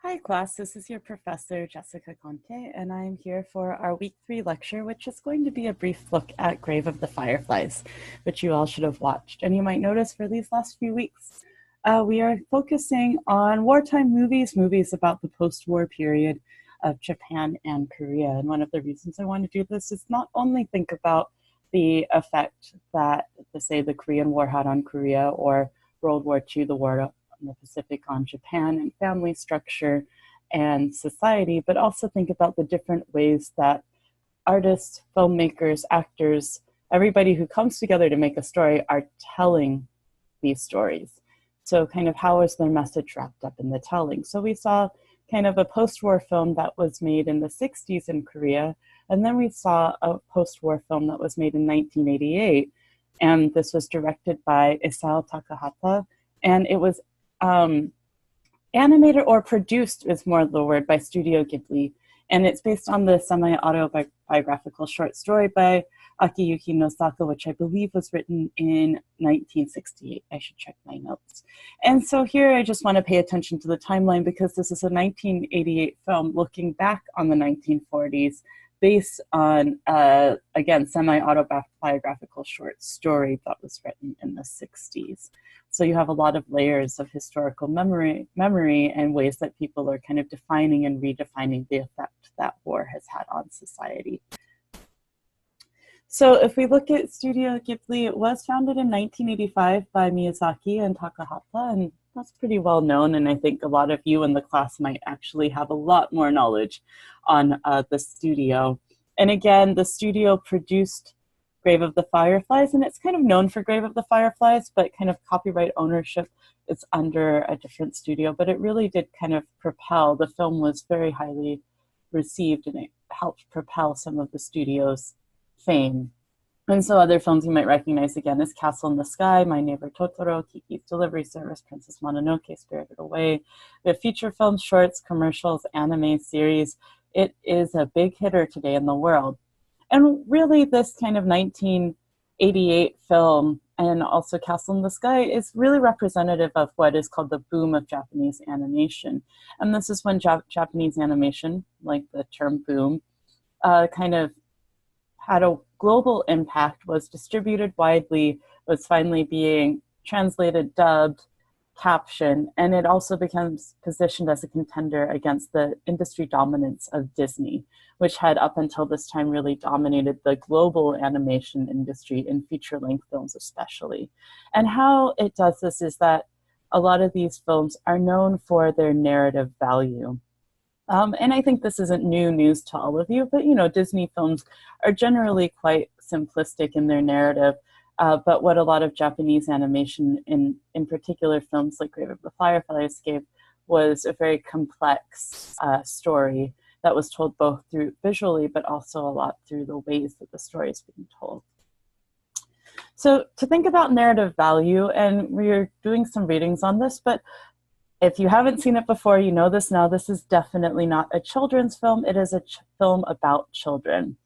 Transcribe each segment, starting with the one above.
Hi class, this is your professor Jessica Conte, and I'm here for our week 3 lecture, which is going to be a brief look at Grave of the Fireflies, which you all should have watched. And you might notice for these last few weeks, we are focusing on wartime movies about the post-war period of Japan and Korea. And one of the reasons I want to do this is not only think about the effect that, say, the Korean War had on Korea, or World War II, the war in the Pacific, on Japan and family structure and society, but also think about the different ways that artists, filmmakers, actors, everybody who comes together to make a story are telling these stories. So kind of how is their message wrapped up in the telling? So we saw kind of a post-war film that was made in the 60s in Korea, and then we saw a post-war film that was made in 1988, and this was directed by Isao Takahata, and it was animated or produced is more the word by Studio Ghibli, and it's based on the semi-autobiographical short story by Akiyuki Nosaka, which I believe was written in 1968. I should check my notes. And so here I just want to pay attention to the timeline, because this is a 1988 film looking back on the 1940s, based on, again, semi-autobiographical short story that was written in the 60s. So you have a lot of layers of historical memory and ways that people are kind of defining and redefining the effect that war has had on society. So if we look at Studio Ghibli, it was founded in 1985 by Miyazaki and Takahata, and that's pretty well known, and I think a lot of you in the class might actually have a lot more knowledge on the studio. And again, the studio produced Grave of the Fireflies, and it's kind of known for Grave of the Fireflies, but kind of copyright ownership is under a different studio. But it really did kind of propel, the film was very highly received, and it helped propel some of the studio's fame. And so other films you might recognize again is Castle in the Sky, My Neighbor Totoro, Kiki's Delivery Service, Princess Mononoke, Spirited Away. We have feature films, shorts, commercials, anime, series. It is a big hitter today in the world. And really this kind of 1988 film, and also Castle in the Sky, is really representative of what is called the boom of Japanese animation. And this is when Japanese animation, like the term boom, kind of had a global impact, was distributed widely, was finally being translated, dubbed, captioned, and it also becomes positioned as a contender against the industry dominance of Disney, which had up until this time really dominated the global animation industry in feature-length films especially. And how it does this is that a lot of these films are known for their narrative value. And I think this isn't new news to all of you, but you know, Disney films are generally quite simplistic in their narrative. But what a lot of Japanese animation, in particular films like Grave of the Fireflies, gave was a very complex story that was told both through visually, but also a lot through the ways that the story is being told. So to think about narrative value, and we're doing some readings on this, but if you haven't seen it before, you know this now, this is definitely not a children's film. It is a film about children.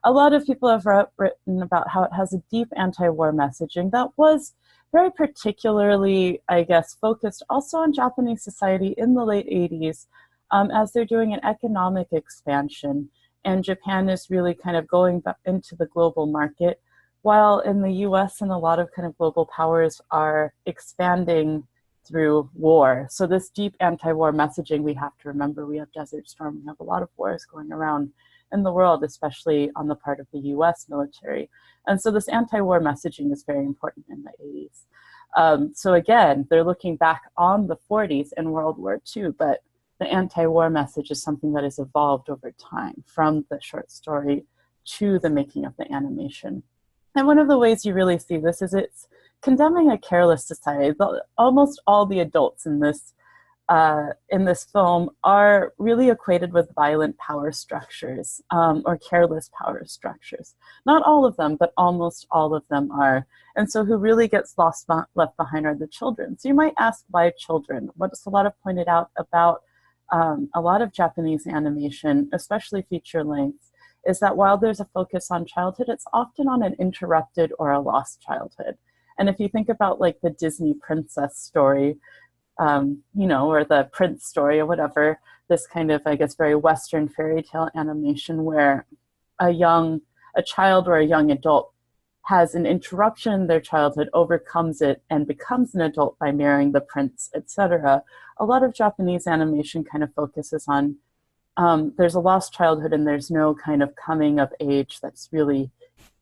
A lot of people have written about how it has a deep anti-war messaging that was very particularly, I guess, focused also on Japanese society in the late 80s as they're doing an economic expansion. And Japan is really kind of going back into the global market, while in the US and a lot of kind of global powers are expanding through war. So this deep anti-war messaging, we have to remember, we have Desert Storm, we have a lot of wars going around in the world, especially on the part of the US military. And so this anti-war messaging is very important in the 80s. So again, they're looking back on the 40s and World War II, but the anti-war message is something that has evolved over time from the short story to the making of the animation. And one of the ways you really see this is it's condemning a careless society. Almost all the adults in this film are really equated with violent power structures or careless power structures. Not all of them, but almost all of them are. And so who really gets left behind are the children. So you might ask, why children? What's a lot of pointed out about a lot of Japanese animation, especially feature lengths, is that while there's a focus on childhood, it's often on an interrupted or a lost childhood. And if you think about like the Disney princess story, you know, or the Prince story or whatever, this kind of, I guess, very Western fairy tale animation where a child or a young adult has an interruption in their childhood, overcomes it, and becomes an adult by marrying the prince, etc. A lot of Japanese animation kind of focuses on there's a lost childhood and there's no kind of coming of age that's really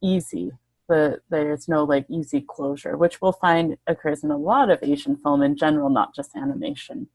easy. There's no like easy closure, which we'll find occurs in a lot of Asian film in general, not just animation.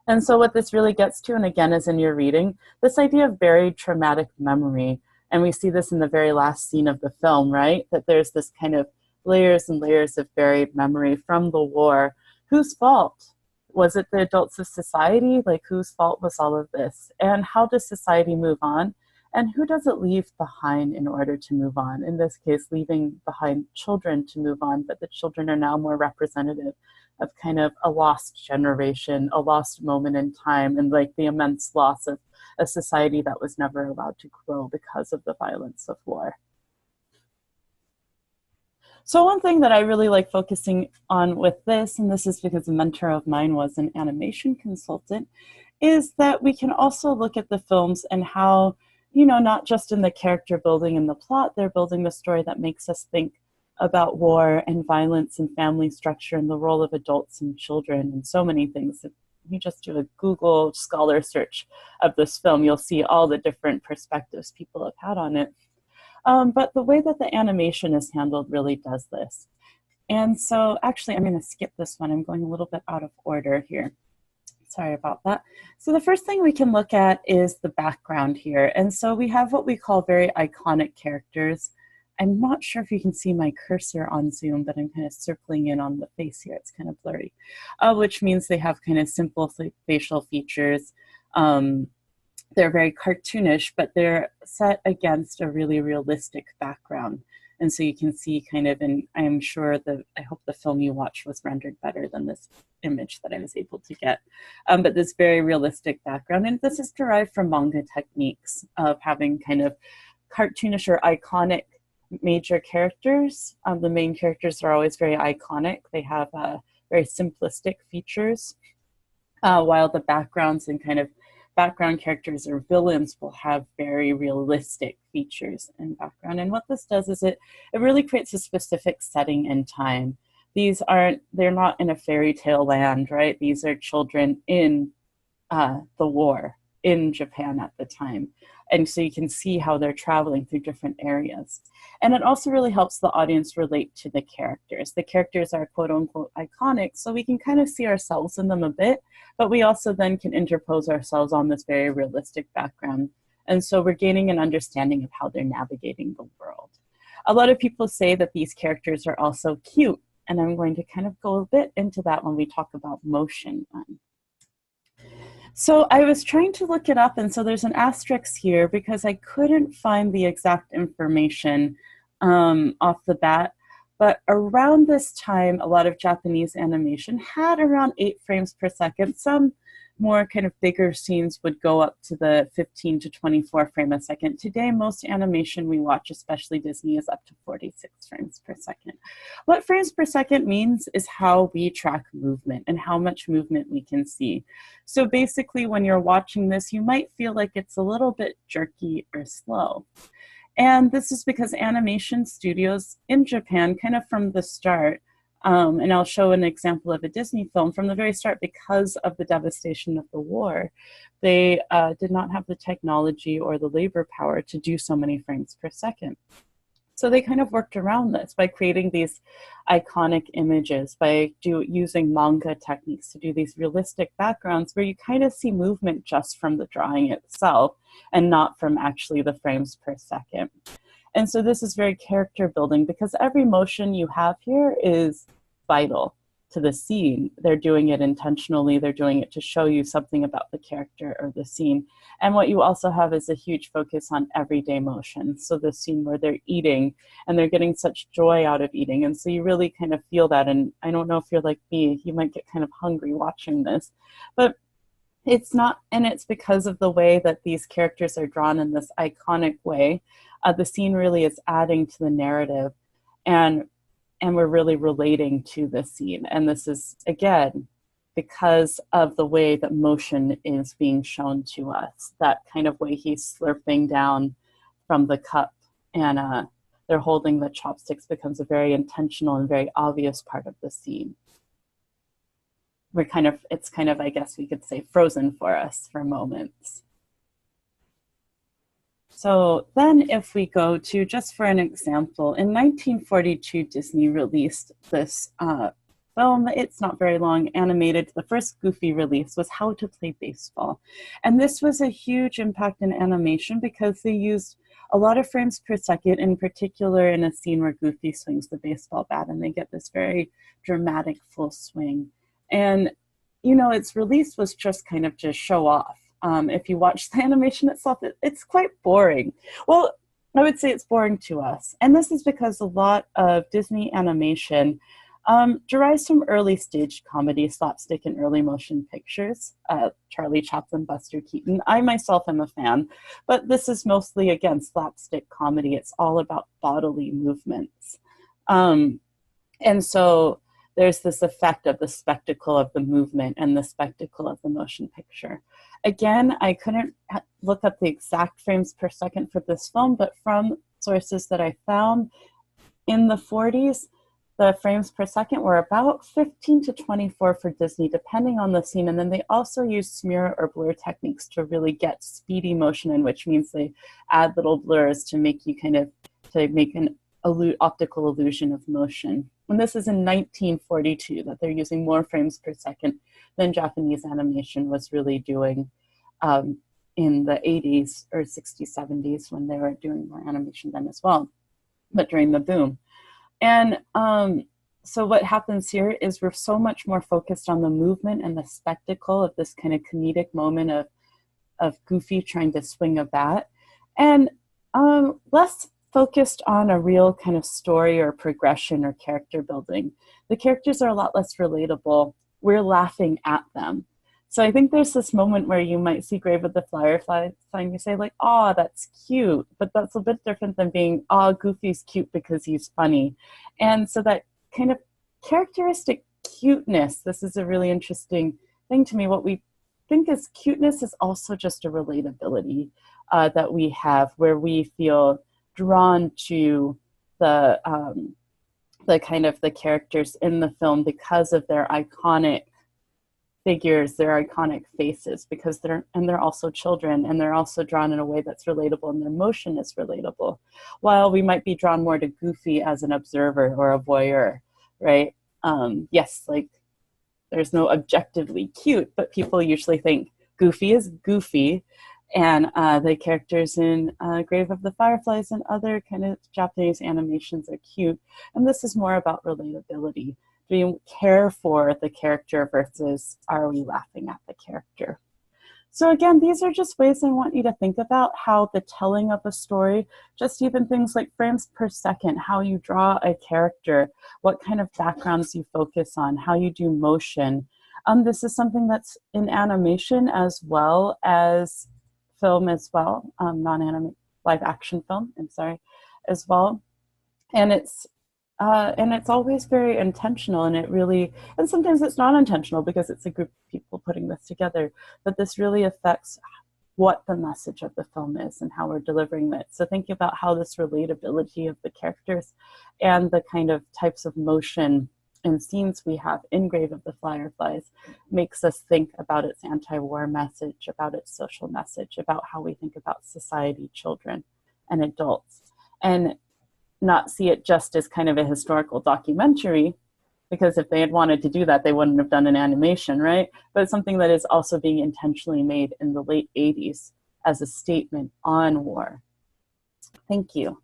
And so what this really gets to, and again is in your reading, this idea of buried traumatic memory. And we see this in the very last scene of the film, right? That there's this kind of layers and layers of buried memory from the war. Whose fault? Was it the adults of society? Like, whose fault was all of this? And how does society move on? And who does it leave behind in order to move on? In this case, leaving behind children to move on, but the children are now more representative of kind of a lost generation, a lost moment in time, and like the immense loss of a society that was never allowed to grow because of the violence of war. So one thing that I really like focusing on with this, and this is because a mentor of mine was an animation consultant, is that we can also look at the films and how, you know, not just in the character building and the plot, they're building the story that makes us think about war and violence and family structure and the role of adults and children and so many things. If you just do a Google Scholar search of this film, you'll see all the different perspectives people have had on it. But the way that the animation is handled really does this. And so actually, I'm going to skip this one. I'm going a little bit out of order here. Sorry about that. So the first thing we can look at is the background here. And so we have what we call very iconic characters. I'm not sure if you can see my cursor on Zoom, but I'm kind of circling in on the face here. It's kind of blurry, which means they have kind of simple facial features. They're very cartoonish, but they're set against a really realistic background. And so you can see kind of, and I'm sure I hope the film you watched was rendered better than this image that I was able to get. But this very realistic background, and this is derived from manga techniques of having kind of cartoonish or iconic major characters. The main characters are always very iconic. They have very simplistic features, while the backgrounds and kind of background characters or villains will have very realistic features and background. And what this does is it really creates a specific setting and time. They're not in a fairy tale land, right? These are children in the war in Japan at the time. And so you can see how they're traveling through different areas. And it also really helps the audience relate to the characters. The characters are quote unquote iconic, so we can kind of see ourselves in them a bit, but we also then can interpose ourselves on this very realistic background. And so we're gaining an understanding of how they're navigating the world. A lot of people say that these characters are also cute, and I'm going to kind of go a bit into that when we talk about motion. So I was trying to look it up, and so there's an asterisk here because I couldn't find the exact information off the bat. But around this time, a lot of Japanese animation had around 8 frames per second. Some more kind of bigger scenes would go up to the 15 to 24 frame a second. Today, most animation we watch, especially Disney, is up to 46 frames per second. What frames per second means is how we track movement and how much movement we can see. So basically, when you're watching this, you might feel like it's a little bit jerky or slow. And this is because animation studios in Japan, kind of from the start, and I'll show an example of a Disney film from the very start, because of the devastation of the war, they did not have the technology or the labor power to do so many frames per second. So they kind of worked around this by creating these iconic images, by using manga techniques to do these realistic backgrounds where you kind of see movement just from the drawing itself and not from actually the frames per second. And so this is very character building because every motion you have here is vital to the scene. They're doing it intentionally. They're doing it to show you something about the character or the scene. And what you also have is a huge focus on everyday motion. So the scene where they're eating and they're getting such joy out of eating. And so you really kind of feel that. And I don't know if you're like me, you might get kind of hungry watching this, but it's not, and it's because of the way that these characters are drawn in this iconic way. The scene really is adding to the narrative, and we're really relating to the scene. And this is, again, because of the way that motion is being shown to us. That kind of way he's slurping down from the cup and they're holding the chopsticks becomes a very intentional and very obvious part of the scene. It's kind of, I guess we could say, frozen for us for moments. So then if we go to, just for an example, in 1942, Disney released this film. It's not very long, animated. The first Goofy release was How to Play Baseball. And this was a huge impact in animation because they used a lot of frames per second, in particular in a scene where Goofy swings the baseball bat and they get this very dramatic full swing. And, you know, its release was just kind of to show off. If you watch the animation itself, it's quite boring. Well, I would say it's boring to us. And this is because a lot of Disney animation derives from early stage comedy, slapstick, and early motion pictures. Charlie Chaplin, Buster Keaton. I myself am a fan, but this is mostly, again, slapstick comedy. It's all about bodily movements. And so there's this effect of the spectacle of the movement and the spectacle of the motion picture. Again, I couldn't look up the exact frames per second for this film, but from sources that I found, in the 40s, the frames per second were about 15 to 24 for Disney, depending on the scene. And then they also use smear or blur techniques to really get speedy motion in, which means they add little blurs to make you to make an optical illusion of motion. And this is in 1942 that they're using more frames per second than Japanese animation was really doing in the 80s or 60s, 70s when they were doing more animation then as well, but during the boom. And so what happens here is we're so much more focused on the movement and the spectacle of this kind of comedic moment of Goofy trying to swing a bat, and less focused on a real kind of story or progression or character building. The characters are a lot less relatable. We're laughing at them. So I think there's this moment where you might see Grave of the Fireflies and you say like, oh, that's cute. But that's a bit different than being, oh, Goofy's cute because he's funny. And so that kind of characteristic cuteness, this is a really interesting thing to me. What we think is cuteness is also just a relatability that we have, where we feel drawn to the kind of the characters in the film because of their iconic figures, their iconic faces, because they're also children, and they're also drawn in a way that's relatable, and their motion is relatable. While we might be drawn more to Goofy as an observer or a voyeur, right? Yes, like there's no objectively cute, but people usually think Goofy is goofy, and the characters in Grave of the Fireflies and other kind of Japanese animations are cute. And this is more about relatability. Do you care for the character versus are we laughing at the character? So again, these are just ways I want you to think about how the telling of a story, just even things like frames per second, how you draw a character, what kind of backgrounds you focus on, how you do motion. This is something that's in animation as well as film as well, non-animate live action film, as well. And it's always very intentional, and sometimes it's not intentional because it's a group of people putting this together, but this really affects what the message of the film is and how we're delivering it. So think about how this relatability of the characters and the kind of types of motion and scenes we have in Grave of the Fireflies makes us think about its anti-war message, about its social message, about how we think about society, children, and adults, and not see it just as kind of a historical documentary, because if they had wanted to do that, they wouldn't have done an animation, right? But it's something that is also being intentionally made in the late 80s as a statement on war. Thank you.